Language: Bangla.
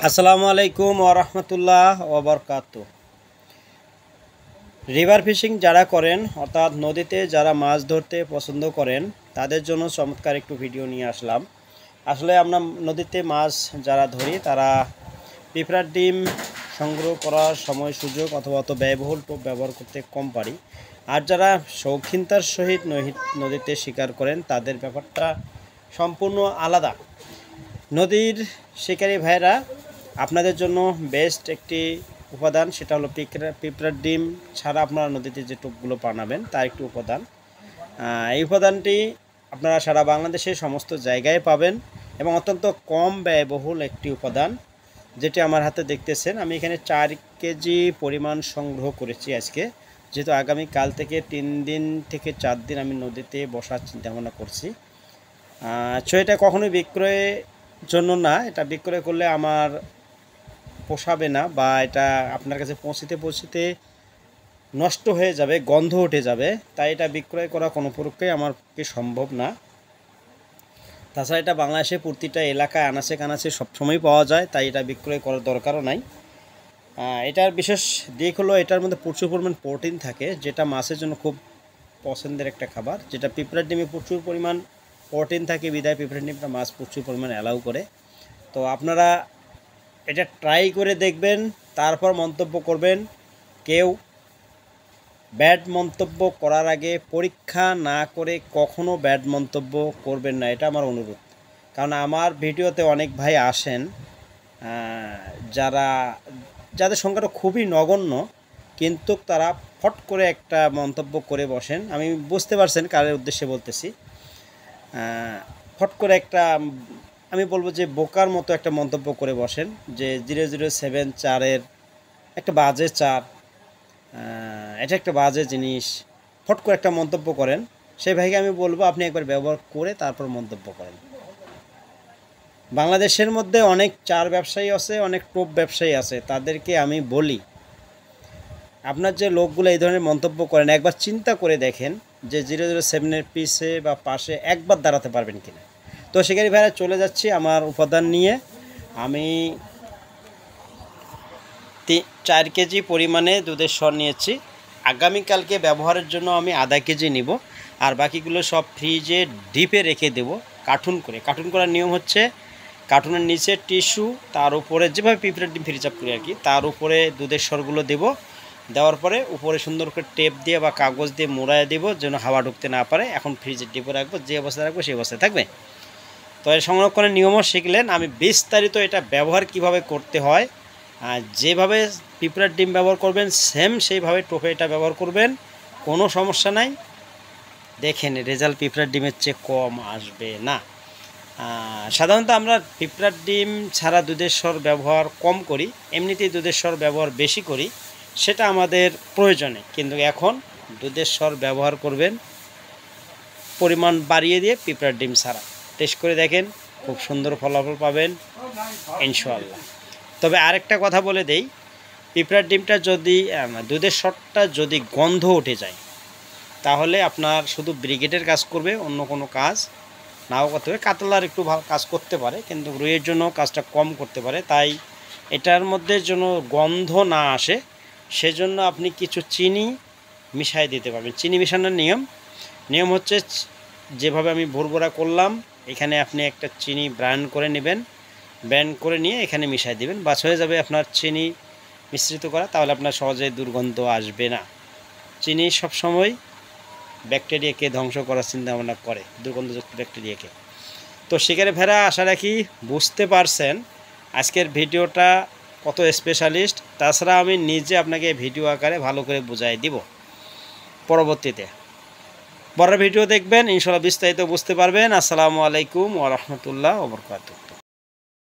আসসালামু আলাইকুম ওয়া রাহমাতুল্লাহ ওয়া বারাকাতুহু। রিভার ফিশিং যারা করেন অর্থাৎ নদীতে যারা মাছ ধরতে পছন্দ করেন তাদের জন্য চমৎকার একটু ভিডিও নিয়ে আসলাম। আসলে আমরা নদীতে মাছ যারা ধরি তারা পিঁপড়ার ডিম সংগ্রহ করার সময় সুযোগ অথবা অত ব্যয়বহুল টোপ ব্যবহার করতে কম পারি। আর যারা শৌখিনতার সহিত নদীতে শিকার করেন তাদের ব্যাপারটা সম্পূর্ণ আলাদা। নদীর শিকারী ভাইরা আপনাদের জন্য বেস্ট একটি উপাদান, সেটা হলো পিঁপড়ার ডিম ছাড়া আপনারা নদীতে যে টোপগুলো বানাবেন তার একটি উপাদান। এই উপাদানটি আপনারা সারা বাংলাদেশে সমস্ত জায়গায় পাবেন এবং অত্যন্ত কম ব্যয়বহুল একটি উপাদান, যেটি আমার হাতে দেখতেছেন। আমি এখানে 4 কেজি পরিমাণ সংগ্রহ করেছি আজকে, যেহেতু আগামীকাল থেকে 3 দিন থেকে 4 দিন আমি নদীতে বসার চিন্তাভাবনা করছি। এটা কখনোই বিক্রয়ের জন্য না, এটা বিক্রয় করলে আমার পোষাবে না বা এটা আপনার কাছে পৌঁছতে নষ্ট হয়ে যাবে, গন্ধ উঠে যাবে, তাই এটা বিক্রয় করা কোনো প্রকারেই আমার পক্ষে সম্ভব না। তাছাড়া এটা বাংলাদেশে প্রতিটা এলাকায় আনাচে কানাচে সবসময় পাওয়া যায়, তাই এটা বিক্রয় করার দরকারও নাই। এটার বিশেষ দিক হলো এটার মধ্যে প্রচুর পরিমাণ প্রোটিন থাকে, যেটা মাছের জন্য খুব পছন্দের একটা খাবার। যেটা পিঁপড়ার ডিমে প্রচুর পরিমাণ প্রোটিন থাকে, বিদায় পিঁপড়ার ডিমটা মাছ প্রচুর পরিমাণ অ্যালাউ করে। তো আপনারা এটা ট্রাই করে দেখবেন, তারপর মন্তব্য করবেন। কেউ ব্যাড মন্তব্য করার আগে পরীক্ষা না করে কখনো ব্যাড মন্তব্য করবেন না, এটা আমার অনুরোধ। কারণ আমার ভিডিওতে অনেক ভাই আসেন যাদের সংখ্যাটা খুবই নগণ্য, কিন্তু তারা ফট করে একটা মন্তব্য করে বসেন। আমি বুঝতে পারছেন কারের উদ্দেশ্যে বলতেছি। ফট করে একটা, আমি বলবো যে বোকার মতো একটা মন্তব্য করে বসেন যে 007 4-এর একটা বাজে 4, এটা একটা বাজে জিনিস, ফট করে একটা মন্তব্য করেন। সেই ভাইকে আমি বলবো আপনি একবার ব্যবহার করে তারপর মন্তব্য করেন। বাংলাদেশের মধ্যে অনেক চার ব্যবসায়ী আছে, অনেক টোপ ব্যবসায়ী আছে, তাদেরকে আমি বলি আপনার যে লোকগুলো এই ধরনের মন্তব্য করেন একবার চিন্তা করে দেখেন যে 007-এর পিছে বা পাশে একবার দাঁড়াতে পারবেন কিনা। তো শিকারী ভাইরা চলে যাচ্ছি আমার উপাদান নিয়ে। আমি 4 কেজি পরিমাণে দুধের সর নিয়েছি। আগামীকালকে ব্যবহারের জন্য আমি আধা কেজি নিব, আর বাকিগুলো সব ফ্রিজে ডিপে রেখে দেব কার্টুন করে। কার্টুন করার নিয়ম হচ্ছে কার্টুনের নিচে টিস্যু, তার উপরে যেভাবে পিঁপড়ার ডিম ফ্রিজ আপ করি আর কি, তার উপরে দুধের সরগুলো দেব। দেওয়ার পরে উপরে সুন্দর করে টেপ দিয়ে বা কাগজ দিয়ে মোড়ায় দেব যেন হাওয়া ঢুকতে না পারে। এখন ফ্রিজের ডিপে রাখবো, যে অবস্থায় রাখবো সেই অবস্থায় থাকবে। তো এই সংরক্ষণের নিয়মও শিখলেন। আমি বিস্তারিত এটা ব্যবহার কিভাবে করতে হয়, যেভাবে পিঁপড়ার ডিম ব্যবহার করবেন সেম সেইভাবে টোপে এটা ব্যবহার করবেন, কোনো সমস্যা নাই। দেখেন রেজাল্ট পিঁপড়ার ডিমের চেয়ে কম আসবে না। সাধারণত আমরা পিঁপড়ার ডিম ছাড়া দুধের সর ব্যবহার কম করি, এমনিতেই দুধের সর ব্যবহার বেশি করি, সেটা আমাদের প্রয়োজনে। কিন্তু এখন দুধের সর ব্যবহার করবেন পরিমাণ বাড়িয়ে দিয়ে পিঁপড়ার ডিম ছাড়া। টেস্ট করে দেখেন, খুব সুন্দর ফলাফল পাবেন ইনশাআল্লাহ। তবে আরেকটা কথা বলে দেই, পিঁপড়ার ডিমটা যদি দুধের সরটা যদি গন্ধ উঠে যায় তাহলে আপনার শুধু ব্রিগেডের কাজ করবে, অন্য কোনো কাজ নাও করতে হবে। কাতলার একটু ভালো কাজ করতে পারে, কিন্তু রুইয়ের জন্য কাজটা কম করতে পারে। তাই এটার মধ্যে যেন গন্ধ না আসে সেজন্য আপনি কিছু চিনি মিশাই দিতে পারবেন। চিনি মিশানোর নিয়ম হচ্ছে যেভাবে আমি ভুরভুরা করলাম, এখানে আপনি একটা চিনি ব্র্যান্ড করে নেবেন, ব্র্যান্ড করে নিয়ে এখানে মিশাই দিবেন, বাস হয়ে যাবে আপনার চিনি মিশ্রিত করা। তাহলে আপনার সহজে দুর্গন্ধ আসবে না। চিনি সবসময় ব্যাকটেরিয়াকে ধ্বংস করার চিন্তা ভাবনা করে, দুর্গন্ধযুক্ত ব্যাকটেরিয়াকে। তো শিকারে ভেড়া আশা রাখি বুঝতে পারছেন আজকের ভিডিওটা কত স্পেশালিস্ট। তাছাড়া আমি নিজে আপনাকে ভিডিও আকারে ভালো করে বুঝাই দিব। পরবর্তীতে বড় ভিডিও দেখবেন, ইনশাআল্লাহ বিস্তারিত বুঝতে পারবেন। আসসালামু আলাইকুম ওয়া রাহমাতুল্লাহ ওয়া বারাকাতুহু।